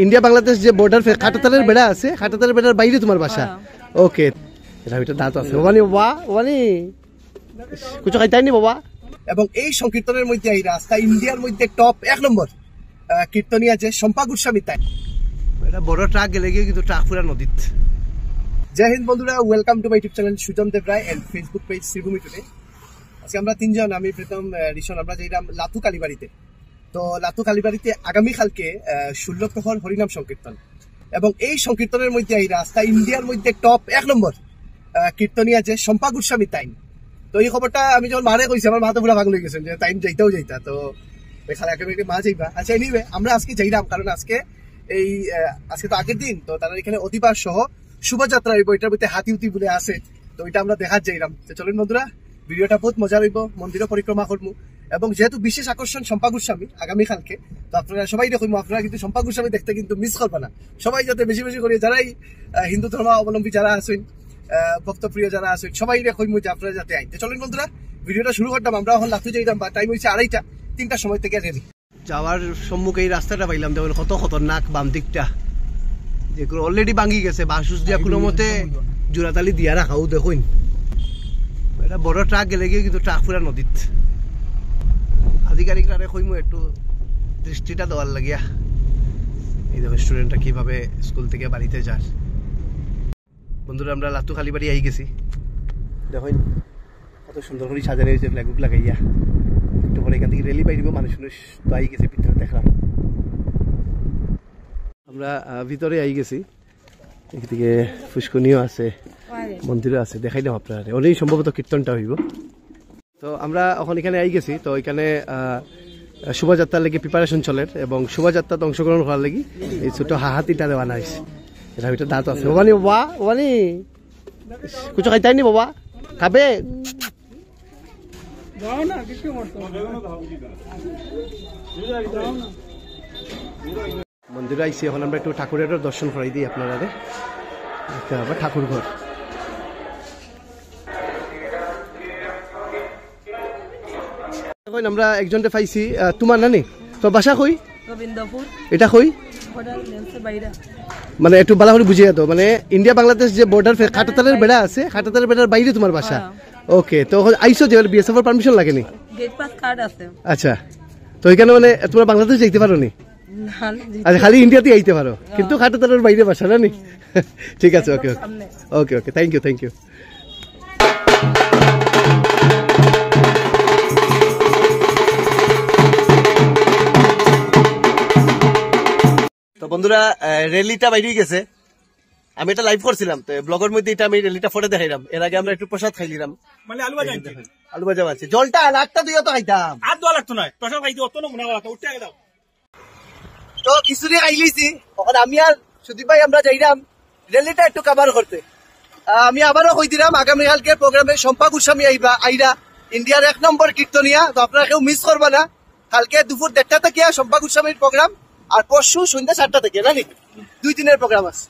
India Bangladesh যে border খাটাতারের বেড়া আছে, খাটাতারের বেড়ার বাইরে তোমার বাসা? ওকে, এটা ভিতরে দাঁত আছে বাবা, বাবা বাবানি কিছু খাইতাইনি বাবা। এবং এই সংকীর্তনের মধ্যে এই রাস্তা ইন্ডিয়ার মধ্যে টপ 1 নম্বর কীর্তনিয়া যে শম্পা গোস্বামী, তাই এটা বড় ট্রাক গেলে গিয়ে কিন্তু ট্রাক পুরা নদীত। জয় হিন্দ বন্ধুরা, welcome to my YouTube channel Sujan Deb Roy and Facebook page Shribhumi today. আজকে আমরা 3 জন, আমি প্রীতম, ঋষণ, আমরা যাইলাম লাতু কালীবাড়িতে। তো লাতু কালীবাড়িতে আগামীকালকে 16 প্রহর হরিনাম সংকীর্তন, এবং এই সংকীর্তনের মধ্যে এই রাস্তা ইন্ডিয়ার মধ্যে টপ 1 নম্বর কীর্তনিয়া যে শম্পা গোস্বামী তাইন। তো এই খবরটা আমি যখন মারে কইছি, আমার মা তো পুরা ভাগ হয়ে গেছেন যে টাইম যাইতেও যাইতা, তো খালি একেবারে মা যাইবা। আচ্ছা, এনিওয়ে আমরা আজকে যাইলাম কারণ আজকে তো আগের দিন, তো তারা এখানে অধিবাস সহ শোভাযাত্রা হইব, এটার মধ্যে হাতি উতি বলে আছে, তো এটা আমরা দেখার যাইলাম। তো চলেন বন্ধুরা, ভিডিওটা বহুত মজা হইব, মন্দিরও পরিক্রমা করবো, এবং যেহেতু বিশেষ আকর্ষণ শম্পা গোস্বামী আগামীকালকে, তো আপনারা সবাই দেখুন, আপনারা কিন্তু শম্পা গোস্বামী দেখতে কিন্তু মিস করবে না। সবাই যাতে বেশি বেশি করে, যারাই হিন্দু ধর্ম অবলম্বী যারা আছেন, ভক্তপ্রিয় যারা আছেন, সবাই দেখুন যে আপনারা যাতে আইতে। চলেন বন্ধুরা, ভিডিওটা শুরু করতাম। আমরা এখন লাতু যাইতাম, বা টাইম হয়েছে 2:30, 3টার সময় থেকে রেডি যাওয়ার সম্মুখে এই রাস্তাটা পাইলাম, দেখুন কত খতরনাক বাম দিকটা, যেগুলো অলরেডি ভাঙি গেছে, বাঁশুস দিয়া কোনো মতে জোড়াতালি দিয়া রাখাও। দেখুন এটা বড় ট্রাক গেলে গিয়ে কিন্তু ট্রাক পুরা নদীত। আধিকারিকরা কইমু একটু দৃষ্টিটা দেওয়ার লাগিয়া। এই দেখো স্টুডেন্টরা কিভাবে স্কুল থেকে বাড়িতে যায়। বন্ধুরা, আমরা লাতু কালীবাড়ি আই গেছি, দেখুন কত সুন্দর করে সাজানো হয়েছে ফ্ল্যাগ লাগাইয়া। একটু পরে এখান থেকে রেলি বাইরিব, মানুষ তো আই গেছে, ভিতরে দেখলাম। আমরা ভিতরে আই গেছি, এদিকে ফুসকুনিও আছে, মন্দিরও আছে, দেখাইলাম আপনারা। অনেক সম্ভবত কীর্তনটা হইব। তো আমরা এখন এখানে আই গেছি, তো এখানে শোভাযাত্রার লাগি প্রিপারেশন চলের, এবং শোভাযাত্রাতে অংশগ্রহণ করার লাগি এই ছোট হাতিটা দেওয়া নাই। এটা ভিতরে দাঁত আছে বাবানি, বাবা বাবানি কিছু খাইতাইনি বাবা, খাবে? মন্দিরে আইসি, এখন আমরা একটু ঠাকুরের দর্শন করাই দিই আপনারা। আবার ঠাকুর ঘর, আমরা একজনটা পাইছি। তোমার নানি তো বাসা কই? গোবিন্দপুর। এটা কই মানে একটু বালা করে বুঝিয়ে দাও, মানে ইন্ডিয়া বাংলাদেশ যে বর্ডার খাটাতারের বেড়া আছে, খাটাতারের বেড়ার বাইরে তোমার বাসা? ওকে, তো আইসো যে বিএসএফ এর পারমিশন লাগেনি? গেট পাস কার্ড আছে। আচ্ছা, তো এখানে মানে তোমরা বাংলাদেশ যাইতে পারো নি? আচ্ছা, খালি ইন্ডিয়াতে আইতে পারো, কিন্তু খাটাতারের বাইরে বাসা না নি? ঠিক আছে, ওকে ওকে ওকে, থ্যাংক ইউ থ্যাংক ইউ। তো বন্ধুরা, রেলিটা বাইরে গেছে, আমি এটা লাইভ করছিলাম, তো ব্লগের মধ্যে এটা আমি রেলিটা ফটো দেখাইলাম। এর আগে আমরা একটু প্রসাদ খাইলাম, মানে আলু ভাজা আছে, জলটা লাগটা দুইও তো খাইতাম, আর দোয়া লাগতো না, প্রসাদ খাইতে অত না মনে লাগতো, উঠে গেলাম। তো খিচুড়ি খাই লইছি, তখন আমি আর সুদীপ ভাই আমরা যাইলাম রেলিটা একটু কভার করতে। আমি আবারও কই দিলাম, আগামীকালকে প্রোগ্রামে শম্পা গোস্বামী আইরা ইন্ডিয়ার 1 নম্বর কীর্তনিয়া, তো আপনারা কেউ মিস করবা না। কালকে দুপুর 1:30 থেকে শম্পা গোস্বামীর প্রোগ্রাম, আর পরশু সন্ধ্যা 4টা থেকে, নানি 2 দিনের প্রোগ্রাম আছে।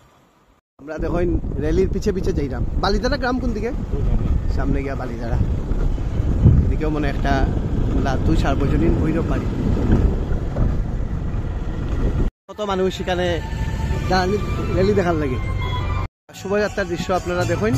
আমরা দেখুন রেলির পিছে পিছে যাইলাম। বালিদারা গ্রাম কোন দিকে? সামনে গিয়া বালিদারা, এদিকেও মনে একটা লাতু সার্বজনীন ভৈরব বাড়ি। কত মানুষ সেখানে রেলি দেখার লাগে। শোভাযাত্রার দৃশ্য আপনারা দেখুন।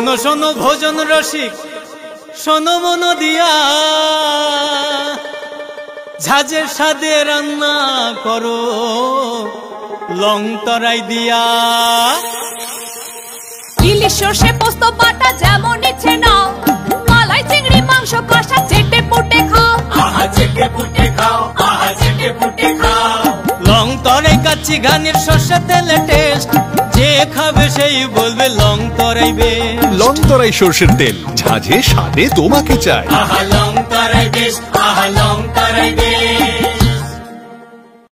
শোনো শোনো ভোজন রসিক, শোনো মন দিয়া, ঝাঁঝের স্বাদে রান্না করো লং তরাই দিয়া। ইলিশ সর্ষে পোস্ত বাটা যেমন ইচ্ছে নাও, মালাই চিংড়ি মাংস কষা চেটে পুটে খাও, আহা চেটে পুটে খাও, আহা চেটে পুটে খাও। লং তরাই কাচ্চি ঘানির সর্ষে তেলে টেস্ট, যে খাবে সেই বলবে লং তরাই বেশ। লং তরাই সর্ষের তেল, ঝাঁঝে স্বাদে তোমাকে চাই। আহা লং তরাই বেশ, আহা লং তরাই বেশ।